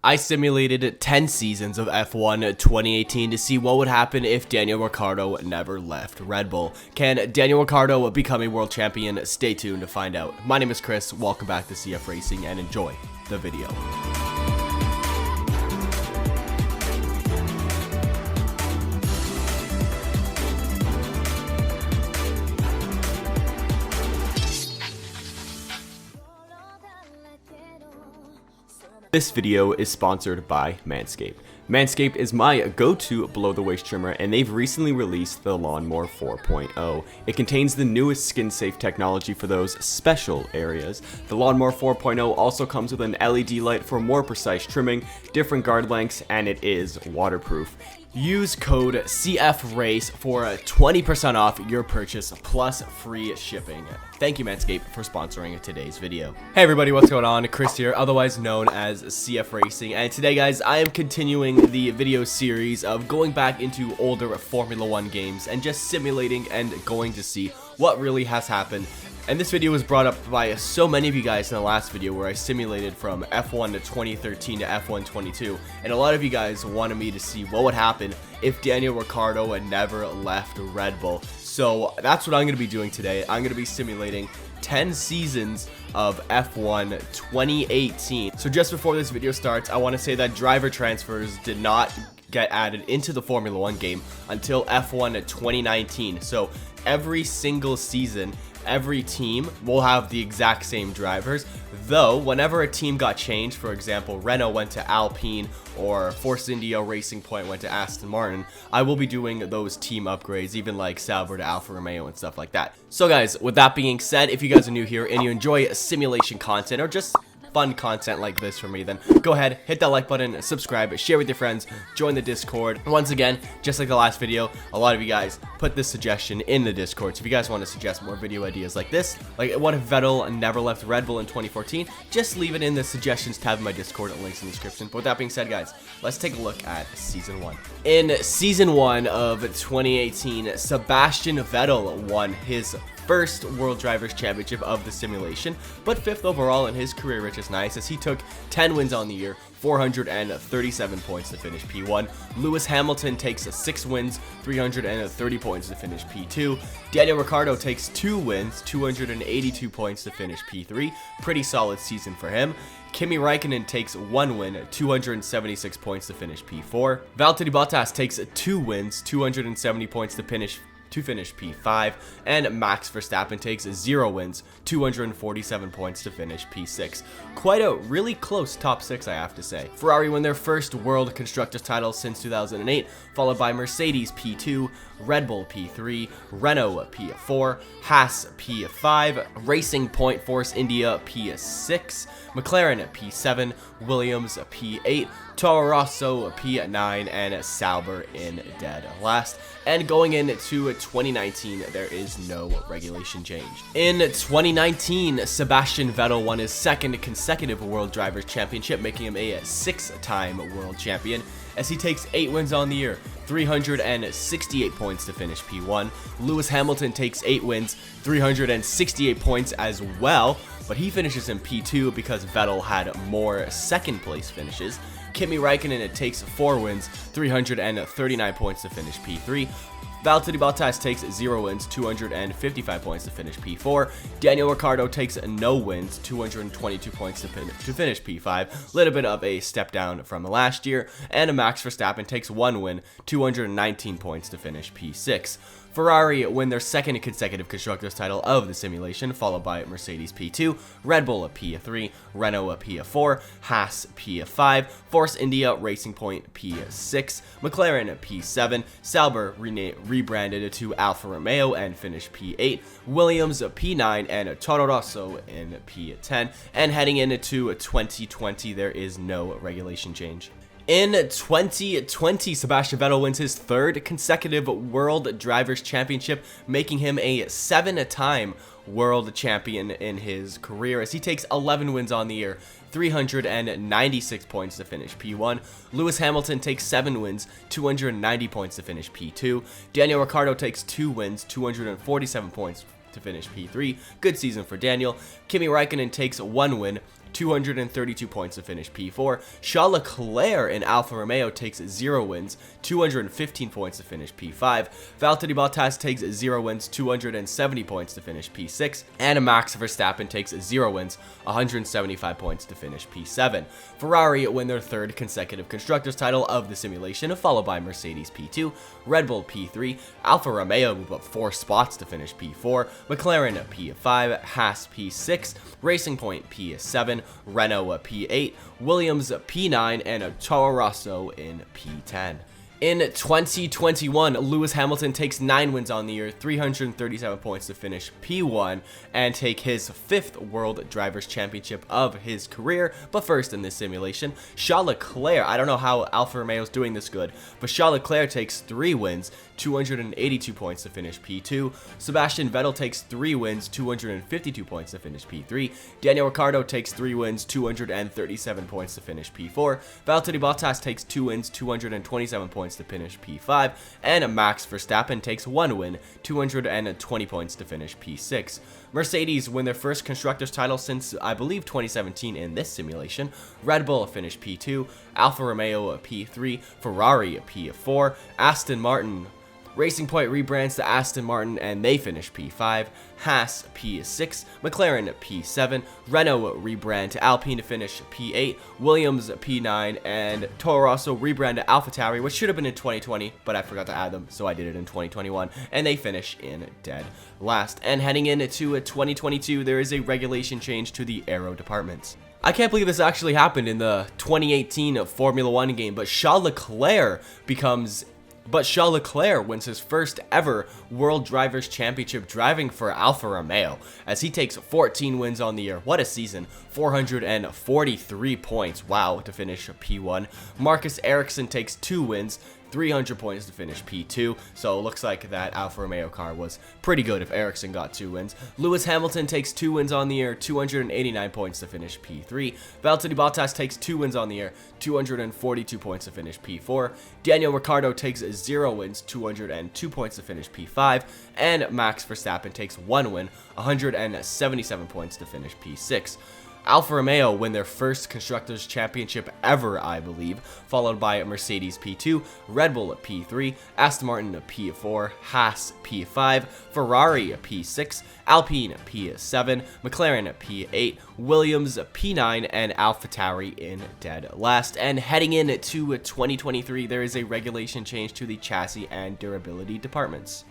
I simulated 10 seasons of F1 2018 to see what would happen if Daniel Ricciardo never left Red Bull. Can Daniel Ricciardo become a world champion? Stay tuned to find out. My name is Chris, welcome back to CF Racing, and enjoy the video. This video is sponsored by Manscaped. Manscaped is my go-to below-the-waist trimmer, and they've recently released the Lawnmower 4.0. It contains the newest skin-safe technology for those special areas. The Lawnmower 4.0 also comes with an LED light for more precise trimming, different guard lengths, and it is waterproof. Use code CFRACE for 20% off your purchase plus free shipping. Thank you, Manscaped, for sponsoring today's video. Hey everybody, what's going on? Chris here, otherwise known as CF Racing, and today, guys, I am continuing the video series of going back into older Formula 1 games and just simulating and going to see what really has happened. And this video was brought up by so many of you guys in the last video where I simulated from F1 to 2013 to F1 22, and a lot of you guys wanted me to see what would happen if Daniel Ricciardo had never left Red Bull. So that's what I'm going to be doing today. I'm going to be simulating 10 seasons of F1 2018. So just before this video starts, I want to say that driver transfers did not get added into the Formula 1 game until F1 2019. So every single season, every team will have the exact same drivers, though whenever a team got changed, for example, Renault went to Alpine or Force India Racing Point went to Aston Martin, I will be doing those team upgrades, even like Sauber to Alfa Romeo and stuff like that. So guys, with that being said, if you guys are new here and you enjoy simulation content or just fun content like this from me, then go ahead, hit that like button, subscribe, share with your friends, join the Discord. Once again, just like the last video, a lot of you guys put this suggestion in the Discord. So if you guys want to suggest more video ideas like this, like what if Vettel never left Red Bull in 2014, just leave it in the suggestions tab in my Discord, links in the description. But with that being said, guys, let's take a look at season 1. In season 1 of 2018, Sebastian Vettel won his first World Drivers' Championship of the simulation, but 5th overall in his career, which is nice, as he took 10 wins on the year, 437 points to finish P1. Lewis Hamilton takes 6 wins, 330 points to finish P2. Daniel Ricciardo takes 2 wins, 282 points to finish P3. Pretty solid season for him. Kimi Raikkonen takes 1 win, 276 points to finish P4. Valtteri Bottas takes 2 wins, 270 points to finish P5, and Max Verstappen takes 0 wins, 247 points to finish P6. Quite a really close top 6, I have to say. Ferrari won their first World Constructors title since 2008, followed by Mercedes P2, Red Bull P3, Renault P4, Haas P5, Racing Point Force India P6, McLaren P7, Williams P8, Toro Rosso P9, and Sauber in dead last. And going into 2019, there is no regulation change. In 2019, Sebastian Vettel won his 2nd consecutive World Drivers' Championship, making him a 6-time world champion, as he takes 8 wins on the year, 368 points to finish P1. Lewis Hamilton takes 8 wins, 368 points as well, but he finishes in P2 because Vettel had more second place finishes. Kimi Raikkonen takes 4 wins, 339 points to finish P3. Valtteri Bottas takes 0 wins, 255 points to finish P4. Daniel Ricciardo takes no wins, 222 points to finish P5. A little bit of a step down from last year. And Max Verstappen takes 1 win, 219 points to finish P6. Ferrari win their 2nd consecutive Constructors title of the simulation, followed by Mercedes P2, Red Bull P3, Renault P4, Haas P5, Force India Racing Point P6, McLaren P7, Sauber rebranded to Alfa Romeo and finished P8, Williams P9, and Toro Rosso in P10. And heading into 2020, there is no regulation change. In 2020, Sebastian Vettel wins his 3rd consecutive World Drivers' Championship, making him a 7-time world champion in his career, as he takes 11 wins on the year, 396 points to finish P1. Lewis Hamilton takes 7 wins, 290 points to finish P2. Daniel Ricciardo takes 2 wins, 247 points to finish P3. Good season for Daniel. Kimi Raikkonen takes 1 win, 232 points to finish P4. Charles Leclerc in Alfa Romeo takes 0 wins, 215 points to finish P5. Valtteri Bottas takes 0 wins, 270 points to finish P6. And Max Verstappen takes 0 wins, 175 points to finish P7. Ferrari win their third consecutive constructors title of the simulation, followed by Mercedes P2, Red Bull P3, Alfa Romeo move up 4 spots to finish P4, McLaren P5, Haas P6, Racing Point P7, Renault P8, Williams P9, and Toro Rosso in P10. In 2021, Lewis Hamilton takes 9 wins on the year, 337 points to finish P1 and take his 5th World Drivers' Championship of his career. But first in this simulation, Charles Leclerc, I don't know how Alfa Romeo is doing this good, but Charles Leclerc takes 3 wins, 282 points to finish P2. Sebastian Vettel takes 3 wins, 252 points to finish P3. Daniel Ricciardo takes 3 wins, 237 points to finish P4. Valtteri Bottas takes 2 wins, 227 points to finish P5, and Max Verstappen takes 1 win, 220 points to finish P6. Mercedes win their first constructors title since I believe 2017 in this simulation. Red Bull finished P2, Alfa Romeo P3, Ferrari P4, Aston Martin Racing Point rebrands to Aston Martin and they finish P5, Haas P6, McLaren P7, Renault rebrand to Alpine to finish P8, Williams P9, and Toro Rosso rebrand to AlphaTauri, which should have been in 2020, but I forgot to add them, so I did it in 2021, and they finish in dead last. And heading into 2022, there is a regulation change to the aero departments. I can't believe this actually happened in the 2018 Formula 1 game, but Charles Leclerc wins his first ever World Drivers' Championship driving for Alfa Romeo, as he takes 14 wins on the year. What a season. 443 points, wow, to finish P1. Marcus Ericsson takes 2 wins, 300 points to finish P2, so it looks like that Alfa Romeo car was pretty good if Ericsson got 2 wins. Lewis Hamilton takes 2 wins on the year, 289 points to finish P3. Valtteri Bottas takes 2 wins on the year, 242 points to finish P4. Daniel Ricciardo takes 0 wins, 202 points to finish P5. And Max Verstappen takes 1 win, 177 points to finish P6. Alfa Romeo win their first Constructors' Championship ever, I believe, followed by Mercedes P2, Red Bull P3, Aston Martin P4, Haas P5, Ferrari P6, Alpine P7, McLaren P8, Williams P9, and AlphaTauri in dead last. And heading into 2023, there is a regulation change to the chassis and durability departments.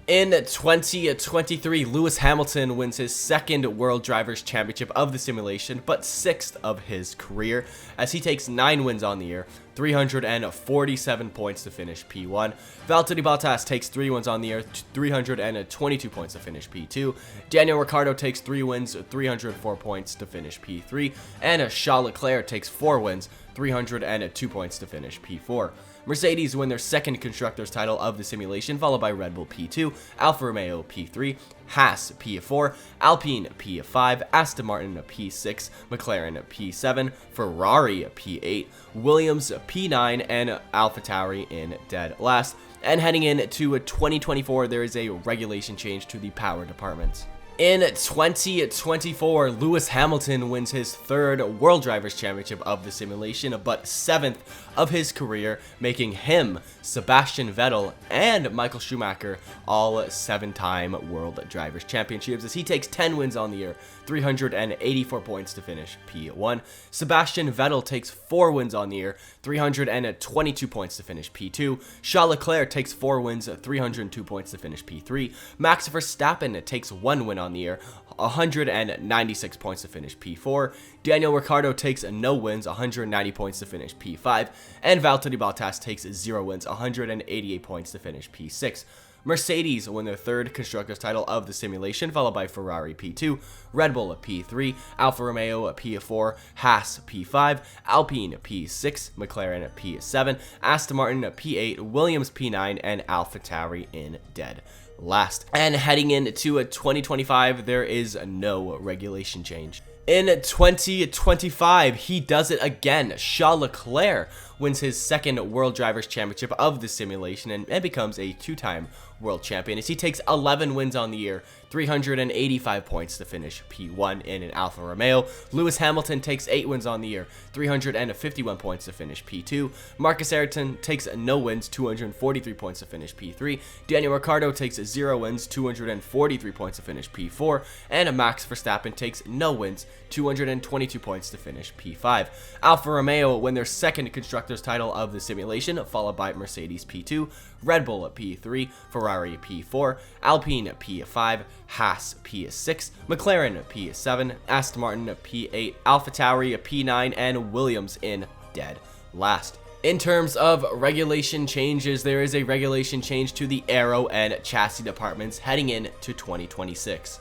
In 2023, Lewis Hamilton wins his 2nd World Drivers' Championship of the simulation, but 6th of his career, as he takes 9 wins on the year, 347 points to finish P1. Valtteri Bottas takes 3 wins on the year, 322 points to finish P2. Daniel Ricciardo takes 3 wins, 304 points to finish P3. And Charles Leclerc takes 4 wins, 302 points to finish P4. Mercedes win their 2nd Constructors title of the simulation, followed by Red Bull P2, Alfa Romeo P3, Haas P4, Alpine P5, Aston Martin P6, McLaren P7, Ferrari P8, Williams P9, and AlphaTauri in dead last. And heading into 2024, there is a regulation change to the power departments. In 2024, Lewis Hamilton wins his 3rd World Drivers' Championship of the simulation, but 7th of his career, making him, Sebastian Vettel, and Michael Schumacher all 7-time World Drivers' Championships, as he takes 10 wins on the year, 384 points to finish P1. Sebastian Vettel takes 4 wins on the year, 322 points to finish P2. Charles Leclerc takes 4 wins, 302 points to finish P3. Max Verstappen takes 1 win on the year, 196 points to finish P4. Daniel Ricciardo takes no wins, 190 points to finish P5. And Valtteri Bottas takes 0 wins, 188 points to finish P6. Mercedes win their 3rd Constructors title of the simulation, followed by Ferrari P2, Red Bull P3, Alfa Romeo P4, Haas P5, Alpine P6, McLaren P7, Aston Martin P8, Williams P9, and AlphaTauri in dead last. And heading into 2025, there is no regulation change. In 2025, he does it again. Charles Leclerc wins his 2nd World Drivers' Championship of the simulation and becomes a 2-time world champion, as he takes 11 wins on the year, 385 points to finish P1 in an Alfa Romeo. Lewis Hamilton takes 8 wins on the year, 351 points to finish P2. Marcus Ayrton takes no wins, 243 points to finish P3. Daniel Ricciardo takes 0 wins, 243 points to finish P4. And Max Verstappen takes no wins, 222 points to finish P5. Alfa Romeo win their second constructors title of the simulation, followed by Mercedes P2, Red Bull P3, Ferrari P4, Alpine P5, Haas P6, McLaren P7, Aston Martin P8, AlphaTauri P9, and Williams in dead last. In terms of regulation changes, there is a regulation change to the aero and chassis departments heading into 2026.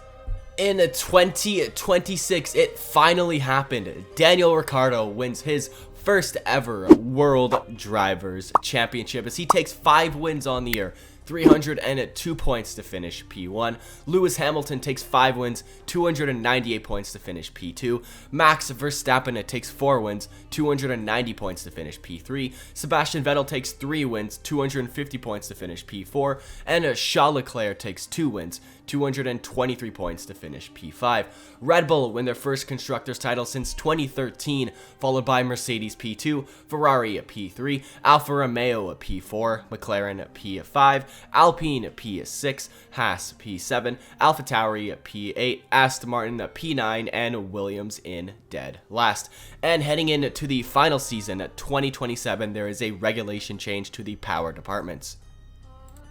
In 2026, it finally happened. Daniel Ricciardo wins his first ever World Drivers' Championship as he takes 5 wins on the year, 302 points to finish P1. Lewis Hamilton takes 5 wins, 298 points to finish P2. Max Verstappen takes 4 wins, 290 points to finish P3. Sebastian Vettel takes 3 wins, 250 points to finish P4. And Charles Leclerc takes 2 wins, 223 points to finish P5. Red Bull win their first constructors title since 2013, followed by Mercedes P2, Ferrari P3, Alfa Romeo P4, McLaren P5, Alpine P6, Haas P7, AlphaTauri P8, Aston Martin P9, and Williams in dead last. And heading into the final season, 2027, there is a regulation change to the power departments.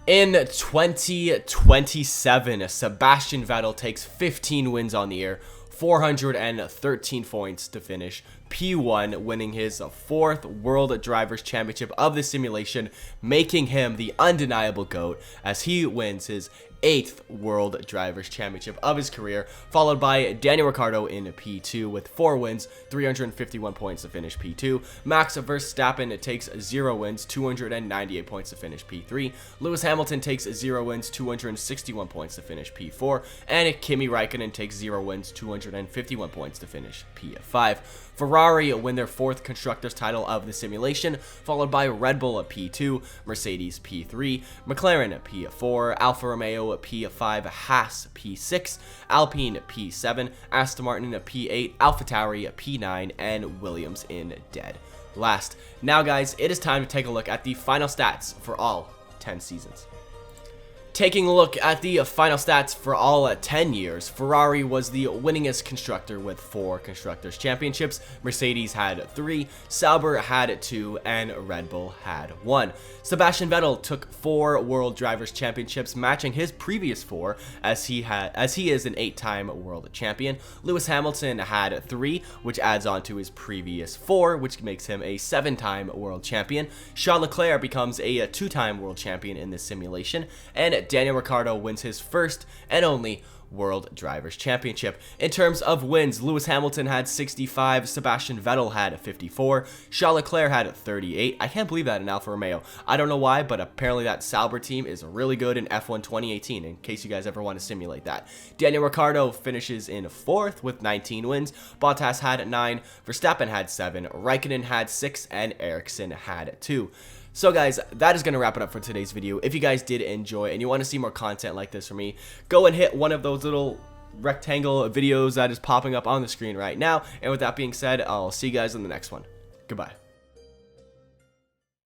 In 2027, Sebastian Vettel takes 15 wins on the year, 413 points to finish P1, winning his 4th World Drivers' Championship of the simulation, making him the undeniable GOAT as he wins his 8th World Drivers' Championship of his career, followed by Daniel Ricciardo in P2 with 4 wins, 351 points to finish P2. Max Verstappen takes 0 wins, 298 points to finish P3. Lewis Hamilton takes 0 wins, 261 points to finish P4. And Kimi Raikkonen takes 0 wins, 251 points to finish P5. Ferrari win their 4th constructors title of the simulation, followed by Red Bull P2, Mercedes P3, McLaren P4, Alfa Romeo P5, Haas P6, Alpine P7, Aston Martin P8, AlphaTauri P9, and Williams in dead last. Now guys, it is time to take a look at the final stats for all 10 seasons. Taking a look at the final stats for all 10 years, Ferrari was the winningest constructor with 4 Constructors' Championships, Mercedes had 3, Sauber had 2, and Red Bull had 1. Sebastian Vettel took 4 World Drivers' Championships, matching his previous 4, as he is an 8-time world champion. Lewis Hamilton had 3, which adds on to his previous 4, which makes him a 7-time world champion. Charles Leclerc becomes a 2-time world champion in this simulation, and Daniel Ricciardo wins his first and only World Drivers' Championship. In terms of wins, Lewis Hamilton had 65, Sebastian Vettel had 54, Charles Leclerc had 38. I can't believe that in Alfa Romeo. I don't know why, but apparently that Sauber team is really good in F1 2018, in case you guys ever want to simulate that. Daniel Ricciardo finishes in 4th with 19 wins, Bottas had 9, Verstappen had 7, Raikkonen had 6, and Ericsson had 2. So guys, that is going to wrap it up for today's video. If you guys did enjoy and you want to see more content like this from me, go and hit one of those little rectangle videos that is popping up on the screen right now. And with that being said, I'll see you guys in the next one. Goodbye.